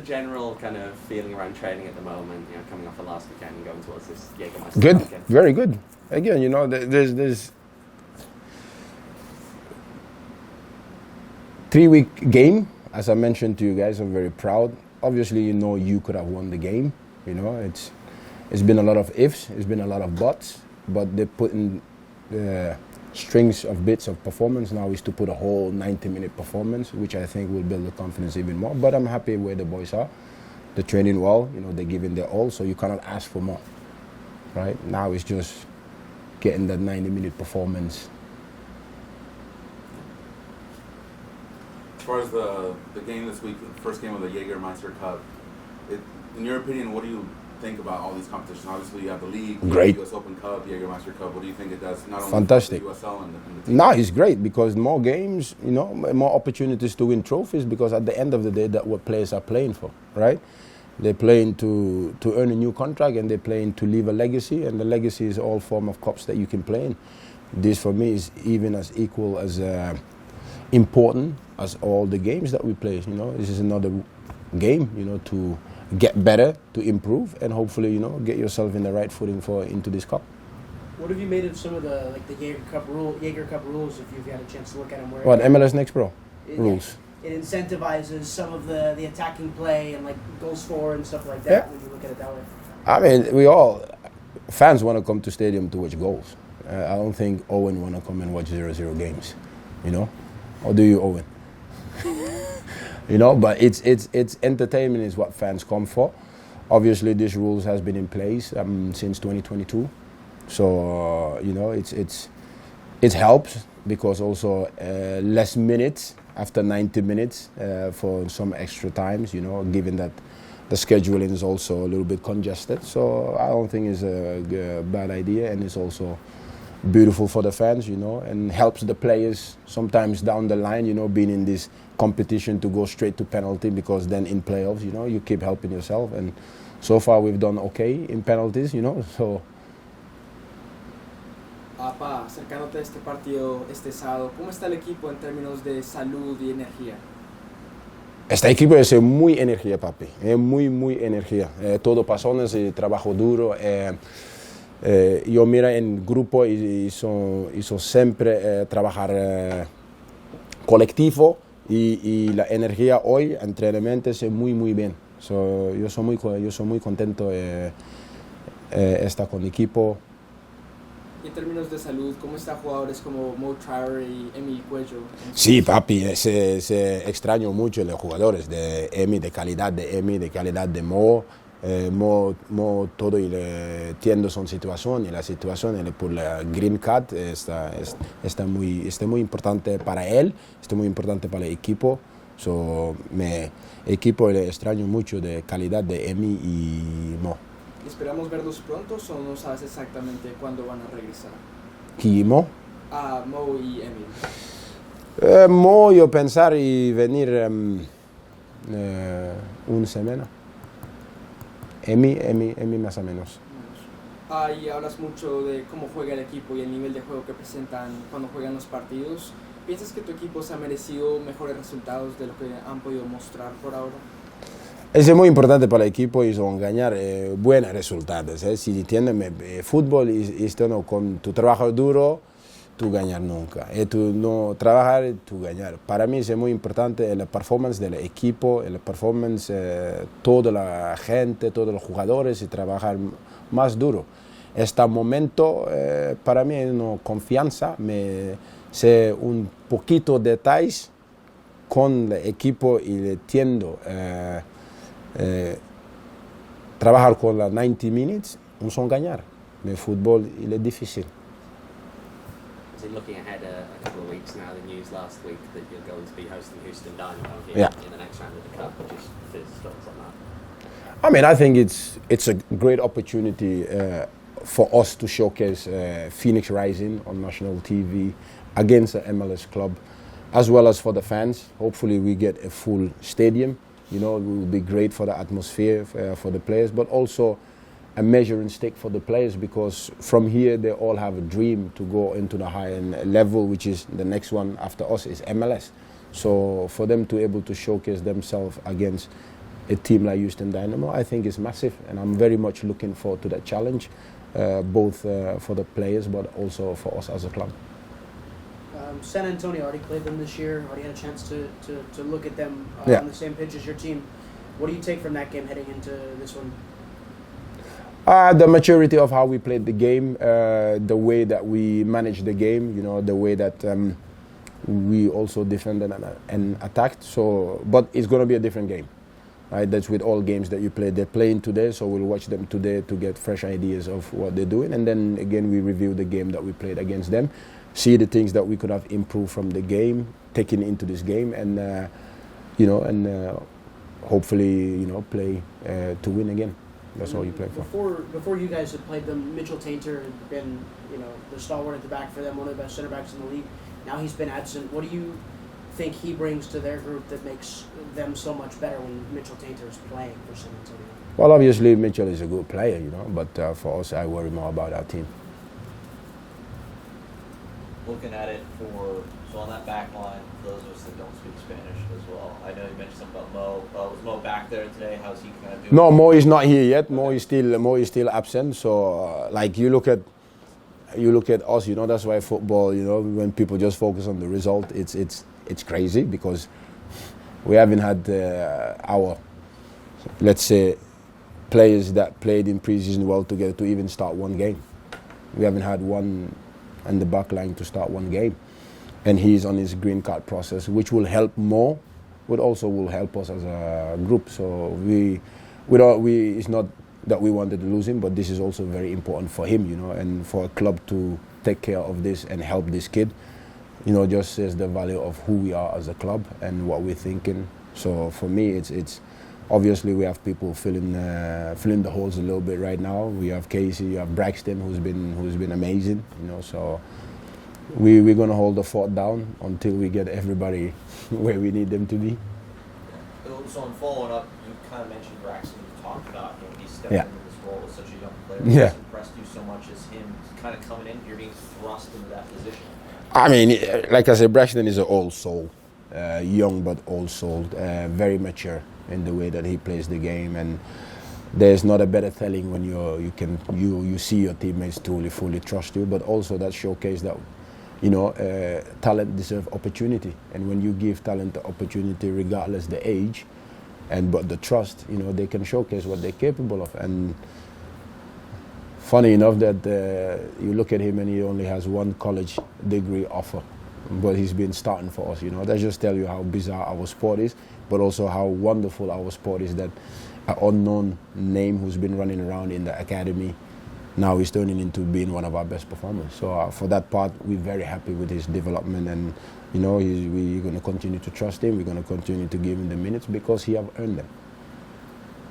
general kind of feeling around training at the moment? You know, coming off the last weekend and going towards this Jägermeister Good, weekend? very good. Again, you know, there's 3-week game. As I mentioned to you guys, I'm very proud. Obviously, you know, you could have won the game. You know, it's been a lot of ifs, it's been a lot of buts, but they put in strings of bits of performance. Now is to put a whole 90-minute performance, which I think will build the confidence even more. But I'm happy where the boys are. They're training well, you know, they're giving their all, so you cannot ask for more, right? Now it's just getting that 90-minute performance. As far as the game this week, the first game of the Jägermeister Cup, in your opinion, what do you think about all these competitions? Obviously, you have the league, great. The U.S. Open Cup, Jägermeister Cup. What do you think it does? Not only Fantastic. for the USL and the team? No, it's great because more games, you know, more opportunities to win trophies, because at the end of the day, that's what players are playing for, right? They're playing to earn a new contract, and they're playing to leave a legacy, and the legacy is all form of cups that you can play in. This, for me, is even as equal as important as all the games that we play. You know, this is another game, you know, to get better, to improve, and hopefully, you know, get yourself in the right footing into this cup. What have you made of some of the Jaeger Cup rules? If you've had a chance to look at them, What MLS Next Pro rules? It incentivizes some of the attacking play and like goals for and stuff like that. When you look at it that way. I mean, fans want to come to stadium to watch goals. I don't think Owen want to come and watch 0-0 games, you know, or do you, Owen? You know, but it's entertainment is what fans come for. Obviously, this rules has been in place since 2022, so you know it helps because also less minutes after 90 minutes for some extra times. You know, given that the scheduling is also a little bit congested, so I don't think it's a bad idea, and it's also beautiful for the fans, you know, and helps the players sometimes down the line, you know, being in this competition to go straight to penalty, because then in playoffs, you know, you keep helping yourself, and so far we've done okay in penalties, you know, so. Pa, acercándote a este partido este sábado, ¿cómo está el equipo en términos de salud y energía? Este equipo es muy energía, papi, muy energía, todo pasiones y trabajo duro. Yo mira en grupo hizo siempre trabajar colectivo y la energía hoy entrenamiento es muy bien. So, yo soy muy contento estar con el equipo. Y en términos de salud, ¿cómo están jugadores como Mo Traore y Emi Cuello? Sí, papi, se extraño mucho los jugadores de Emi, de calidad de Mo. Mo todo entiendo su situación, y la situación por la Green Card está muy importante para él, está muy importante para el equipo. El equipo le extraño mucho de calidad de Emi y Mo. ¿Esperamos verlos pronto o no sabes exactamente cuándo van a regresar? ¿Quién, Mo? Mo y Emi. Mo yo pensar y venir una semana. Emi más o menos. Y hablas mucho de cómo juega el equipo y el nivel de juego que presentan cuando juegan los partidos. ¿Piensas que tu equipo se ha merecido mejores resultados de lo que han podido mostrar por ahora? Es muy importante para el equipo y ganar buenos resultados. Si entiendes, fútbol es con tu trabajo duro, tú ganar nunca. Y tú no trabajar, tú ganar. Para mí es muy importante la performance del equipo, la performance toda la gente, todos los jugadores, y trabajar más duro. Este momento para mí es una confianza, sé un poquito de detalles con el equipo y entiendo. Trabajar con las 90 minutes, no son ganar. El fútbol es difícil. Looking ahead a couple of weeks now, the news last week that you're going to be hosting Houston Dynamo here in the next round of the Cup. Just thoughts on that? I mean, I think it's a great opportunity for us to showcase Phoenix Rising on national TV against an MLS club, as well as for the fans. Hopefully we get a full stadium. You know, it will be great for the atmosphere, for the players, but also a measuring stick for the players, because from here they all have a dream to go into the higher level, which is the next one after us is MLS. So for them to be able to showcase themselves against a team like Houston Dynamo, I think is massive, and I'm very much looking forward to that challenge, both for the players but also for us as a club. San Antonio already played them this year. Already had a chance to look at them Yeah. on the same pitch as your team. What do you take from that game heading into this one? The maturity of how we played the game, the way that we managed the game, you know, the way that we also defended and attacked. So, but it's going to be a different game, right? That's with all games that you play. They're playing today, so we'll watch them today to get fresh ideas of what they're doing, and then again we review the game that we played against them, see the things that we could have improved from the game, taking into this game, and hopefully, you know, play to win again. That's all you play for. Before you guys had played them, Mitchell Tainter had been, you know, the stalwart at the back for them, one of the best center backs in the league. Now he's been absent. What do you think he brings to their group that makes them so much better when Mitchell Tainter is playing for San Antonio? Well, obviously Mitchell is a good player, you know, but for us, I worry more about our team. Looking at it so on that back line, for those of us that don't speak Spanish as well, I know you mentioned something about Mo. Was Mo back there today? How's he kind of doing? No, Mo is not here yet. Mo is still absent. So, like you look at us, you know, that's why football, you know, when people just focus on the result, it's crazy because we haven't had our, let's say, players that played in preseason well together to even start one game. We haven't had one on the back line to start one game, and he's on his green card process, which will help Mo, but also will help us as a group. So it's not that we wanted to lose him, but this is also very important for him, you know, and for a club to take care of this and help this kid, you know, just says the value of who we are as a club and what we're thinking. So for me, it's obviously we have people filling the holes a little bit right now. We have Casey, you have Braxton, who's been amazing, you know. So we're gonna hold the fort down until we get everybody where we need them to be. So in following up, you kind of mentioned Braxton. You talked about him. He stepped Yeah. into this role as such a young player. Yeah. What's impressed you so much is him kind of coming in. You're being thrust into that position. I mean, like I said, Braxton is an old soul, young but old soul, very mature in the way that he plays the game, and there's not a better telling when you see your teammates truly fully trust you, but also that showcase that, you know, talent deserves opportunity, and when you give talent the opportunity regardless the age, but the trust, you know, they can showcase what they're capable of. And funny enough that you look at him and he only has one college degree offer, but he's been starting for us, you know. That just tells you how bizarre our sport is, but also how wonderful our sport is, that an unknown name who's been running around in the academy now he's turning into being one of our best performers. So for that part, we're very happy with his development, and you know, we're going to continue to trust him. We're going to continue to give him the minutes because he have earned them.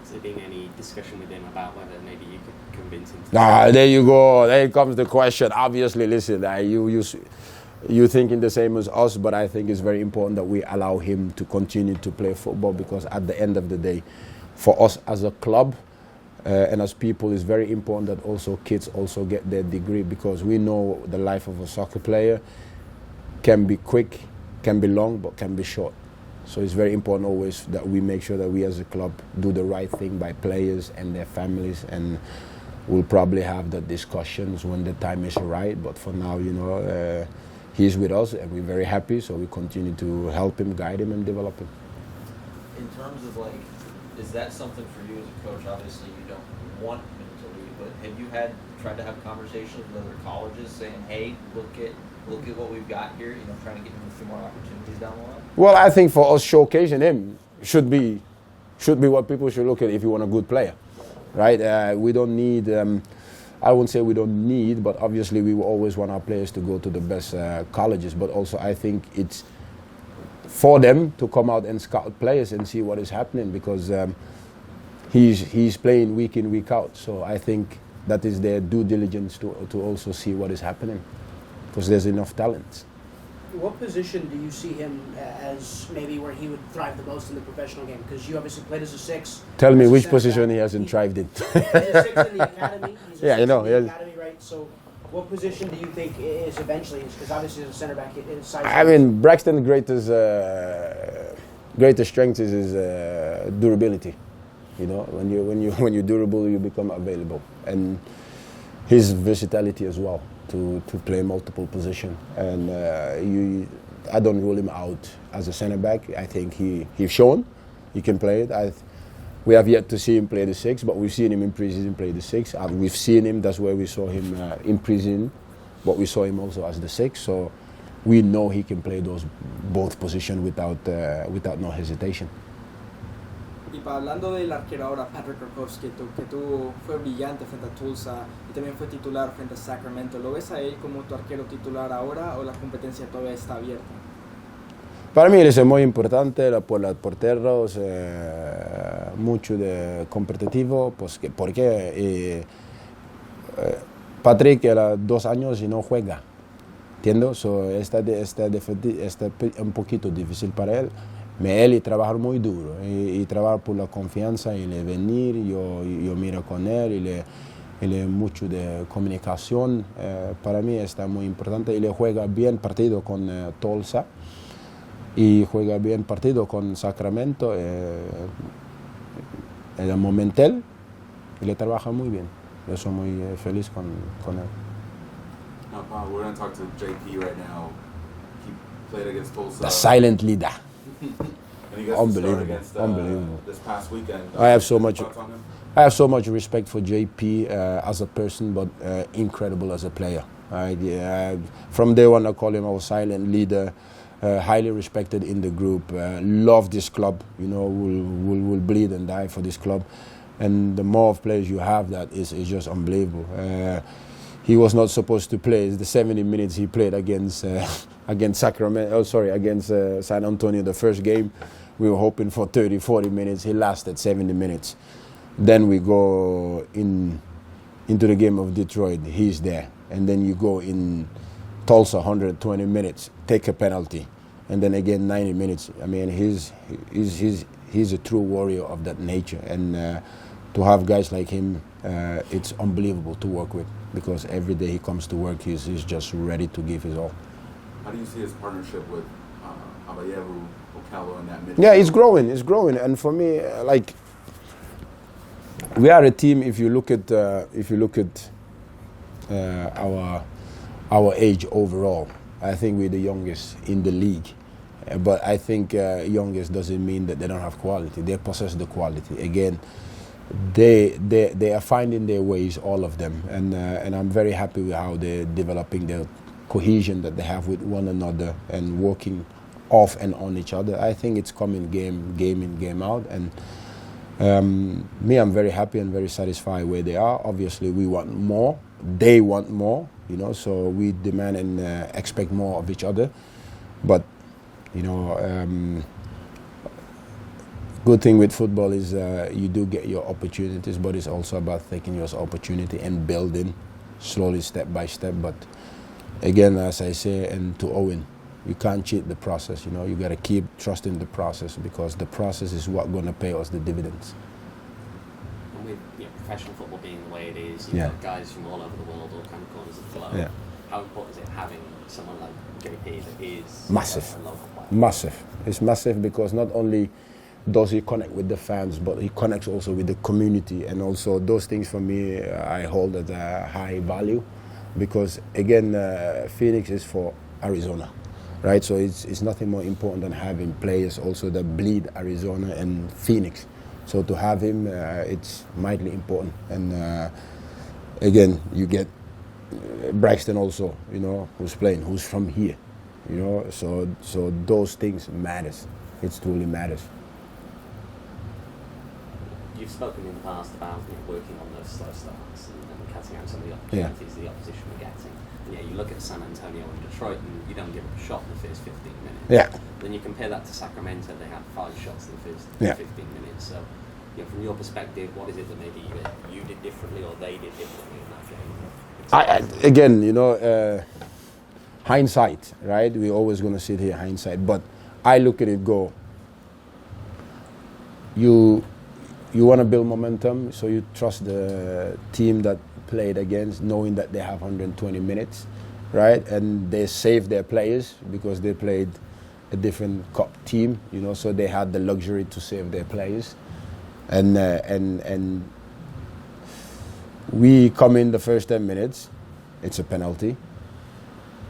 Has there been any discussion with him about whether maybe you could convince him to... There you go. There comes the question. Obviously, listen, you're thinking the same as us, but I think it's very important that we allow him to continue to play football, because at the end of the day, for us as a club and as people, it's very important that also kids also get their degree, because we know the life of a soccer player can be quick, can be long, but can be short. So it's very important always that we make sure that we as a club do the right thing by players and their families, and we'll probably have the discussions when the time is right. But for now, you know, he's with us and we're very happy, so we continue to help him, guide him and develop him. In terms of, like, is that something for you as a coach? Obviously you don't want him to leave, but have you tried to have conversations with other colleges saying, hey, look at what we've got here, you know, trying to get him a few more opportunities down the line? Well, I think for us, showcasing him should be what people should look at if you want a good player, right? We don't need, I wouldn't say we don't need, but obviously we will always want our players to go to the best colleges, but also I think it's for them to come out and scout players and see what is happening, because he's playing week in, week out. So I think that is their due diligence to also see what is happening, because there's enough talent. What position do you see him as maybe where he would thrive the most in the professional game? Because you obviously played as a 6. Tell me which position he hasn't thrived in. He's a 6 in the academy. He's a Yeah, 6 you know. in the academy, right? So what position do you think is eventually, because obviously as a center back, his size... I mean, Braxton's greatest strength is his durability. You know, when you're durable, you become available, and his versatility as well to play multiple positions. And I don't rule him out as a centre back. I think he's shown he can play it. We have yet to see him play the 6, but we've seen him in pre-season play the 6. We've seen him. That's where we saw him in pre-season, but we saw him also as the 6. So we know he can play both positions without no hesitation. Y hablando del arquero ahora, Patrick Rakowski, fue brillante frente a Tulsa y también fue titular frente a Sacramento. ¿Lo ves a él como tu arquero titular ahora o la competencia todavía está abierta? Para mí es muy importante por los porteros, mucho de competitivo, porque Patrick era 2 años y no juega, ¿entiendes? So, está un poquito difícil para él. Él trabaja muy duro y trabaja por la confianza y le venir, yo miro con él y le mucho de comunicación. Para mí está muy importante y le juega bien partido con Tulsa. Y juega bien partido con Sacramento en el Momentel y le trabaja muy bien. Yo soy muy feliz con él. Now, Pa, we're going to talk to JP right now. He played against Tulsa. The silent leader. And he gets to start against, this past weekend. I have so much. Thoughts on him? I have so much respect for JP as a person, but incredible as a player. From day one, I call him our silent leader. Highly respected in the group, love this club, you know, will bleed and die for this club. And the more of players you have that is just unbelievable. He was not supposed to play. It's the 70 minutes he played against Sacramento, against San Antonio, the first game. We were hoping for 30, 40 minutes. He lasted 70 minutes. Then we go into the game of Detroit. He's there. And then you go in Tulsa, 120 minutes, take a penalty, and then again 90 minutes. I mean, he's a true warrior of that nature, and to have guys like him, it's unbelievable to work with, because every day he comes to work, he's just ready to give his all. How do you see his partnership with Abayevu, Ocalo, and that midfield? Yeah, it's growing, and for me, we are a team. If you look at our age overall, I think we're the youngest in the league. But I think youngest doesn't mean that they don't have quality. They possess the quality. Again, they are finding their ways, all of them. And I'm very happy with how they're developing the cohesion that they have with one another and working off and on each other. I think it's coming game in, game out. And I'm very happy and very satisfied where they are. Obviously, we want more. They want more, you know, so we demand and expect more of each other. But, you know, good thing with football is you do get your opportunities, but it's also about taking your opportunity and building slowly, step by step. But again, as I say, and to Owen, you can't cheat the process, you know. You got to keep trusting the process, because the process is what's going to pay us the dividends. With professional football being the way it is, you've got guys from all over the world, all kind of corners of the globe. Yeah. How important is it having someone like JP that is Massive. a local player? Massive. It's massive because not only does he connect with the fans, but he connects also with the community, and also those things for me I hold at a high value, because again, Phoenix is for Arizona, right? So it's nothing more important than having players also that bleed Arizona and Phoenix. So to have him, it's mightily important. And again, you get Braxton also, you know, who's playing, who's from here, you know. So those things matters. It truly matters. You've spoken in the past about working on those slow starts and cutting out some of the opportunities the opposition were getting. And you look at San Antonio and Detroit, and you don't give up a shot in the first 15 minutes. Yeah. Then you compare that to Sacramento, they had 5 shots in the first 15 minutes. So, from your perspective, what is it that maybe you did differently or they did differently in that game? Again, you know, hindsight, right? We're always going to sit here hindsight, but I look at it, go, you want to build momentum, so you trust the team that played against, knowing that they have 120 minutes, right? And they saved their players because they played a different cup team, you know, so they had the luxury to save their players. and we come in the first 10 minutes, it's a penalty,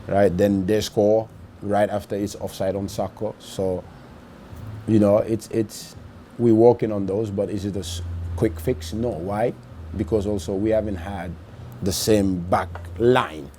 right? Then they score right after it's offside on Sacco. So, you know, it's we're working on those, but is it a quick fix? No. Why? Because also we haven't had the same back line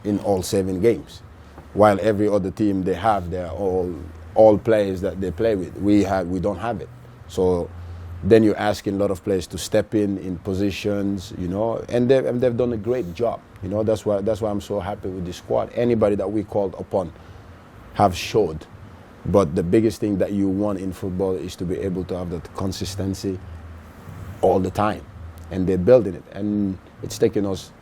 in all 7 games. While every other team they're all players that they play with. We don't have it. So then you're asking a lot of players to step in positions, you know, and they've done a great job. You know, that's why I'm so happy with this squad. Anybody that we called upon have showed. But the biggest thing that you want in football is to be able to have that consistency all the time. And they're building it. And it's taken us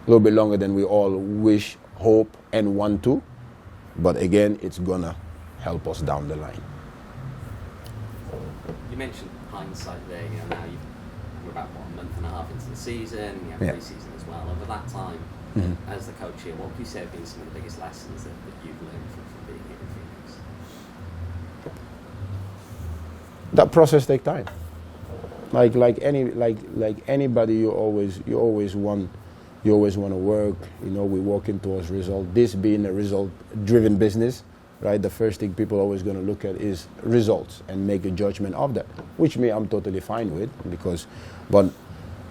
a little bit longer than we all wish, hope, and want to. But again, it's gonna help us down the line. You mentioned hindsight there. You know, now we're about a month and a half into the season. You have pre-season as well. Over that time, as the coach here, what would you say have been some of the biggest lessons that you've learned from being here in Phoenix? That process takes time. Like anybody, you always want to work. You know, we're working towards result. This being a result-driven business, right? The first thing people are always going to look at is results and make a judgment of that, which I'm totally fine with but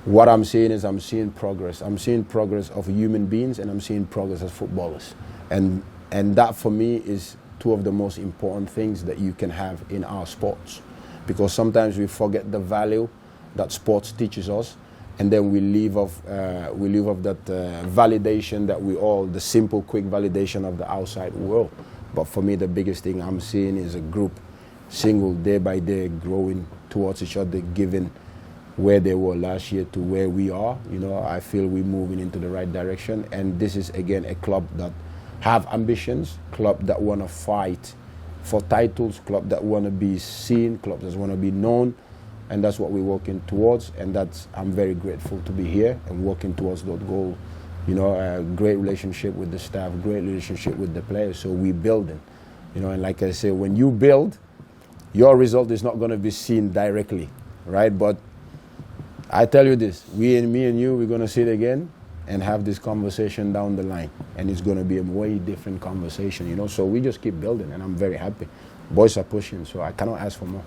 what I'm seeing is I'm seeing progress. I'm seeing progress of human beings, and I'm seeing progress as footballers, and that for me is 2 of the most important things that you can have in our sports, because sometimes we forget the value that sports teaches us. And then we leave off that validation that the simple, quick validation of the outside world. But for me, the biggest thing I'm seeing is a group, single, day by day, growing towards each other, given where they were last year to where we are. You know, I feel we're moving into the right direction. And this is, again, a club that have ambitions, club that want to fight for titles, club that want to be seen, club that want to be known. And that's what we're working towards, and I'm very grateful to be here and working towards that goal. You know, a great relationship with the staff, great relationship with the players, so we're building. You know, and like I say, when you build, your result is not going to be seen directly, right? But I tell you this, me and you, we're going to sit again and have this conversation down the line, and it's going to be a way different conversation, you know, so we just keep building, and I'm very happy. Boys are pushing, so I cannot ask for more.